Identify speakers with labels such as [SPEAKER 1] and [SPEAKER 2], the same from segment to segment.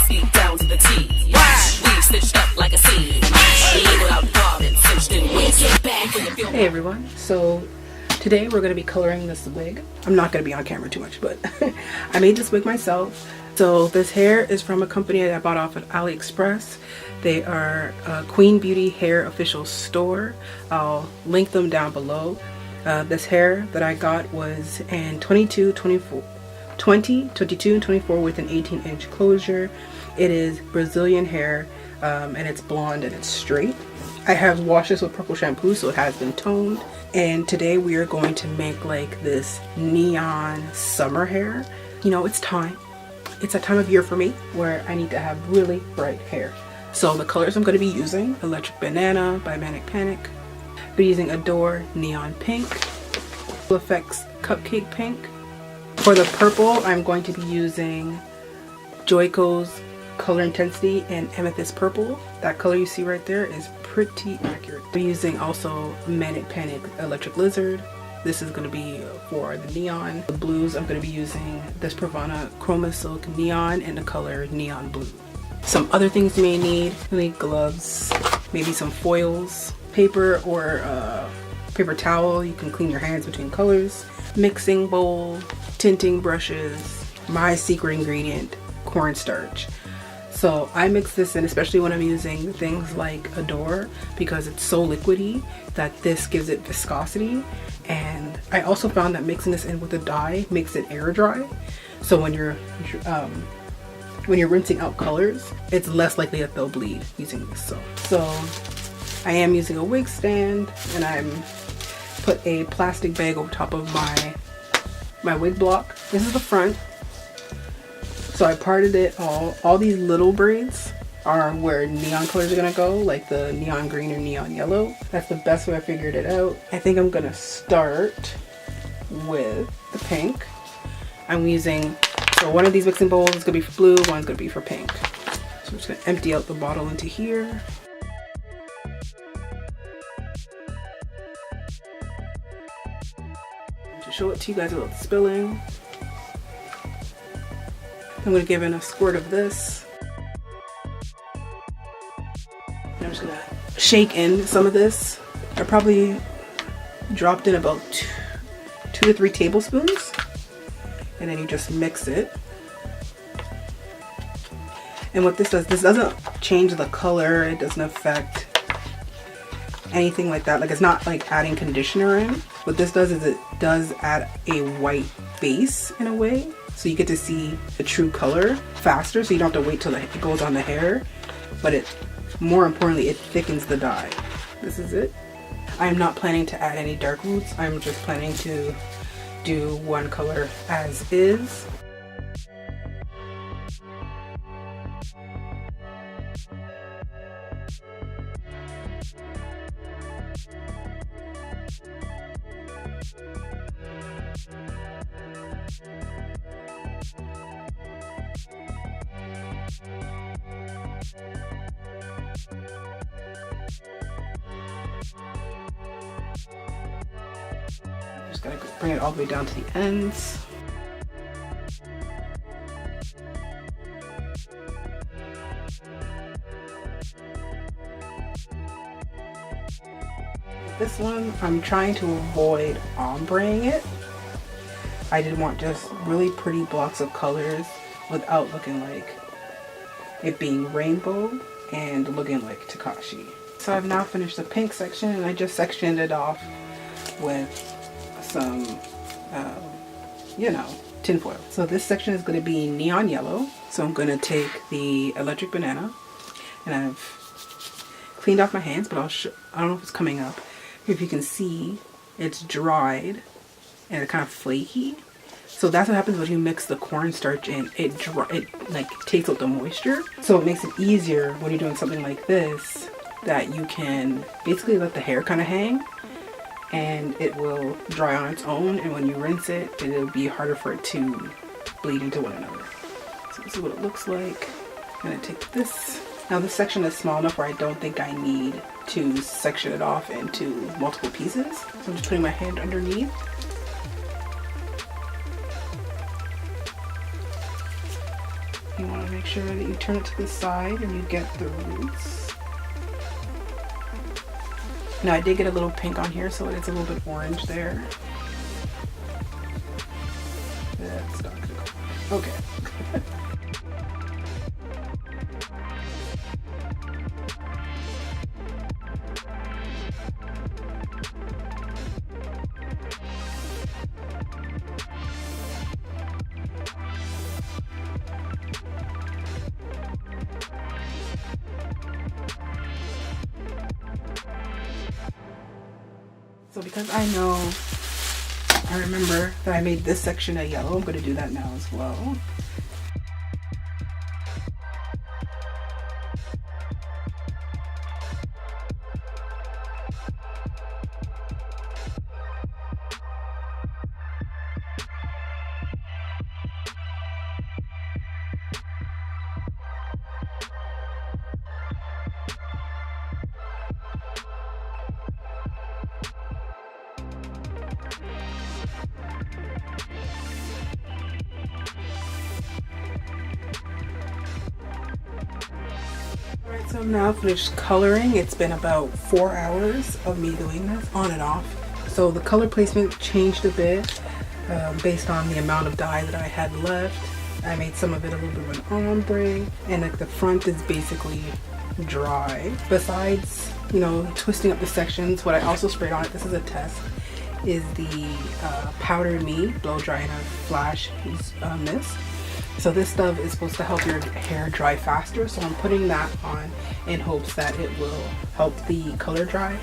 [SPEAKER 1] speed down to the T. We stitched up like a seam. Without bobbing, cinched in waist. Get back when you feel.
[SPEAKER 2] Hey everyone, so today we're going to be coloring this wig. I'm not going to be on camera too much, but I made this wig myself. So this hair is from a company that I bought off of AliExpress. They are Queen Beauty Hair Official Store. I'll link them down below. This hair that I got was in 20, 22, and 24 with an 18-inch closure. It is Brazilian hair, and it's blonde and it's straight. I have washed this with purple shampoo, so it has been toned. And today we are going to make like this neon summer hair. You know, it's time. It's a time of year for me where I need to have really bright hair. So the colors I'm going to be using: Electric Banana by Manic Panic. I'll be using Adobe Neon Pink, Effects Cupcake Pink. For the purple, I'm going to be using Joico's Color Intensity and Amethyst Purple. That color you see right there is pretty accurate. I'm using also Manic Panic Electric Lizard. This is going to be for the neon. The blues, I'm going to be using this Pravana Chroma Silk Neon in the color Neon Blue. Some other things you may need: gloves, maybe some foils, paper or paper towel. You can clean your hands between colors. Mixing bowl, tinting brushes, my secret ingredient, cornstarch. So I mix this in, especially when I'm using things like Adobe, because it's so liquidy that this gives it viscosity. And I also found that mixing this in with a dye makes it air dry. So when you're rinsing out colors, it's less likely that they'll bleed using this. So I am using a wig stand, and I'm put a plastic bag over top of my wig block. This is the front. So I parted it all these little braids are where neon colors are gonna go, like the neon green or neon yellow. That's the best way I figured it out. I think I'm gonna start with the pink. I'm using, so one of these mixing bowls is gonna be for blue, one's gonna be for pink. So I'm just gonna empty out the bottle into here. To show it to you guys without spilling, I'm going to give in a squirt of this. And I'm just going to shake in some of this. I probably dropped in about 2 to 3 tablespoons. And then you just mix it. And what this doesn't change the color. It doesn't affect anything like that. Like, it's not like adding conditioner in. What this does is it does add a white base in a way. So you get to see the true color faster, so you don't have to wait till it goes on the hair. But more importantly, it thickens the dye. This is it. I am not planning to add any dark roots. I'm just planning to do one color as is. Just gotta bring it all the way down to the ends. This one, I'm trying to avoid ombreing it. I did want just really pretty blocks of colors without looking like it being rainbow and looking like Takashi. So I've now finished the pink section, and I just sectioned it off with some, you know, tinfoil. So this section is going to be neon yellow. So I'm going to take the Electric Banana, and I've cleaned off my hands, but I don't know if it's coming up. If you can see, it's dried and it's kind of flaky. So that's what happens when you mix the cornstarch in. It like takes out the moisture. So it makes it easier when you're doing something like this, that you can basically let the hair kind of hang, and it will dry on its own. And when you rinse it, it'll be harder for it to bleed into one another. So this is what it looks like. I'm gonna take this. Now this section is small enough where I don't think I need to section it off into multiple pieces. So I'm just putting my hand underneath. You want to make sure that you turn it to the side and you get the roots. Now I did get a little pink on here, so it's a little bit orange there. That's not gonna go. Okay. So because I remember that I made this section a yellow, I'm going to do that now as well. Alright, so I'm now finished coloring. It's been about 4 hours of me doing this on and off. So the color placement changed a bit based on the amount of dye that I had left. I made some of it a little bit of an ombre, and like the front is basically dry. Besides, you know, twisting up the sections, what I also sprayed on it, this is a test, is the Powder Me Blow Dry in a Flash mist. So this stuff is supposed to help your hair dry faster, so I'm putting that on in hopes that it will help the color dry,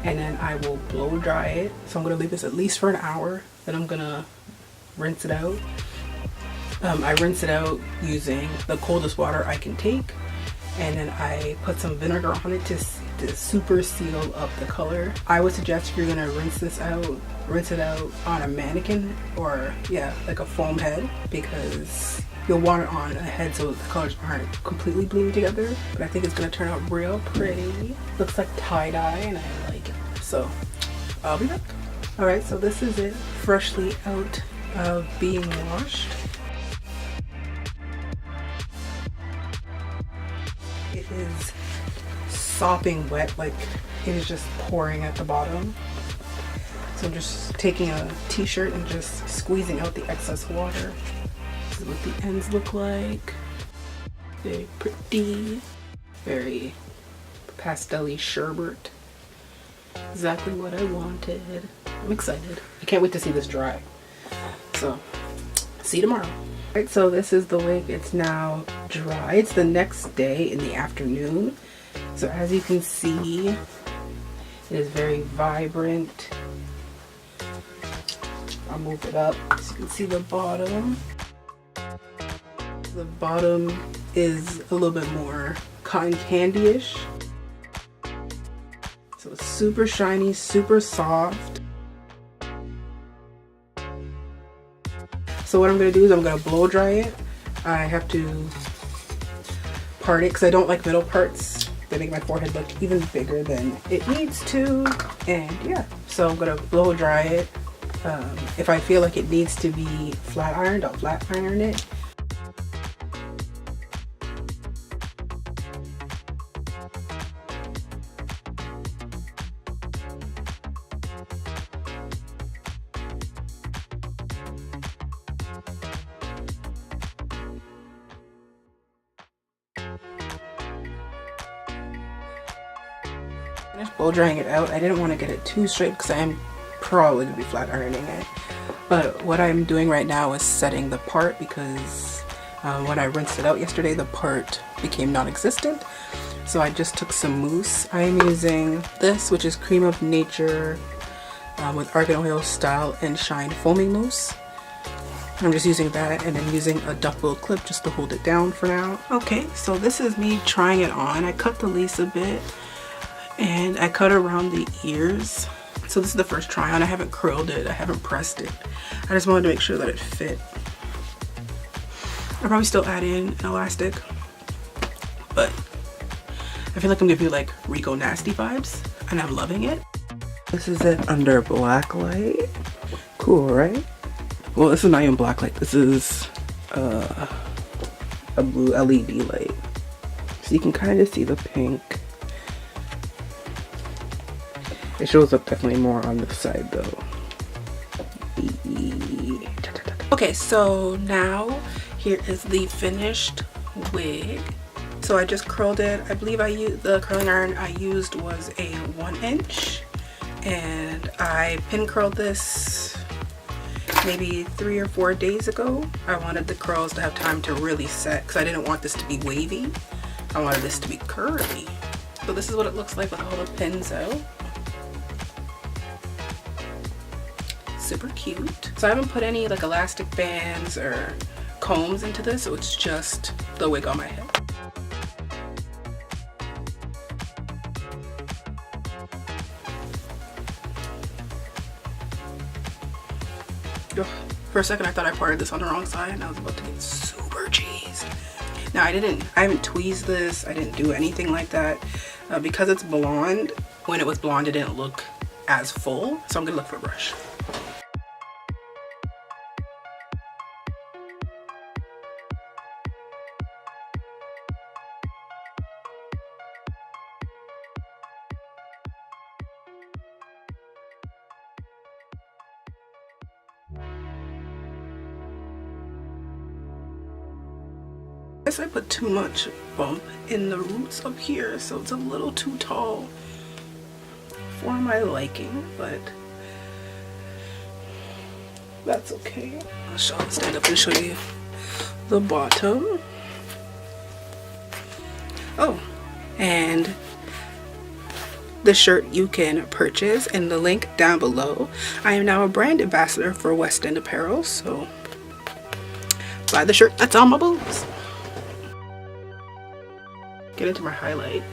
[SPEAKER 2] and then I will blow dry it. So I'm going to leave this at least for an hour, then I'm going to rinse it out. I rinse it out using the coldest water I can take, and then I put some vinegar on it to super seal up the color. I would suggest if you're going to rinse it out on a mannequin, or yeah, like a foam head, because you'll want it on a head so the colors aren't completely bleeding together. But I think it's going to turn out real pretty. Looks like tie-dye and I like it. So I'll be back. Alright, so this is it, freshly out of being washed. It is sopping wet, like it is just pouring at the bottom. So I'm just taking a t-shirt and just squeezing out the excess water. This is what the ends look like. Very pretty, very pastel-y sherbet. Exactly what I wanted. I'm excited. I can't wait to see this dry. So, see you tomorrow. Alright, so this is the wig. It's now dry. It's the next day in the afternoon. So as you can see, it is very vibrant. I'll move it up so you can see the bottom. The bottom is a little bit more cotton candy-ish. So it's super shiny, super soft. So what I'm going to do is I'm going to blow dry it. I have to part it because I don't like middle parts. They make my forehead look even bigger than it needs to. And yeah, so I'm going to blow dry it. If I feel like it needs to be flat ironed, I'll flat iron it. Finished blow drying it out. I didn't want to get it too straight because I am probably going to be flat ironing it. But what I'm doing right now is setting the part because when I rinsed it out yesterday, the part became non-existent. So I just took some mousse. I am using this, which is Cream of Nature with Argan Oil Style and Shine Foaming Mousse. I'm just using that and then using a duckbill clip just to hold it down for now. Okay, so this is me trying it on. I cut the lace a bit and I cut around the ears. So this is the first try on. I haven't curled it, I haven't pressed it. I just wanted to make sure that it fit. I'll probably still add in an elastic, but I feel like I'm giving you like Rico Nasty vibes and I'm loving it. This is it under black light. Cool, right? Well, this is not even black light. This is a blue LED light. So you can kind of see the pink. It shows up definitely more on this side though. Okay, so now here is the finished wig. So I just curled it. I believe the curling iron I used was a 1-inch, and I pin curled this maybe 3 or 4 days ago. I wanted the curls to have time to really set because I didn't want this to be wavy. I wanted this to be curly. So this is what it looks like with all the pins out. Super cute. So I haven't put any like elastic bands or combs into this, so it's just the wig on my head. Ugh. For a second I thought I parted this on the wrong side and I was about to get super cheesed. Now I haven't tweezed this, I didn't do anything like that. Because it's blonde, when it was blonde it didn't look as full, so I'm gonna look for a brush. I guess I put too much bump in the roots up here, so it's a little too tall for my liking, but that's okay. I'll stand up and show you the bottom. Oh, and the shirt you can purchase in the link down below. I am now a brand ambassador for West End Apparel, so buy the shirt that's on my boobs. Get into my highlight.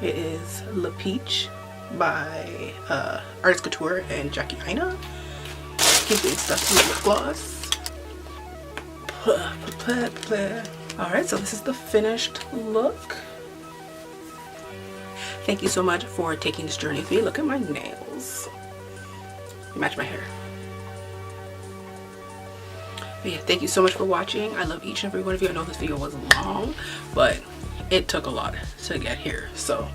[SPEAKER 2] It is La Peach by Artist Couture and Jackie Aina. Keeping stuff in the lip gloss. Alright, so this is the finished look. Thank you so much for taking this journey with me. Look at my nails. They match my hair. But yeah, thank you so much for watching. I love each and every one of you. I know this video was long, but it took a lot to get here. So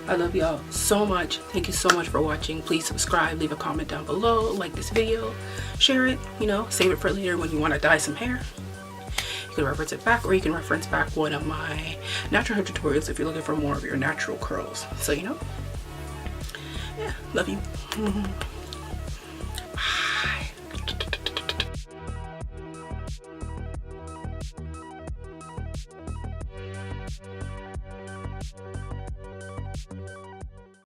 [SPEAKER 2] I love y'all so much. Thank you so much for watching. Please subscribe, leave a comment down below, like this video, share it, you know, save it for later when you want to dye some hair. You can reference it back, or you can reference back one of my natural hair tutorials if you're looking for more of your natural curls. So, you know, yeah, love you.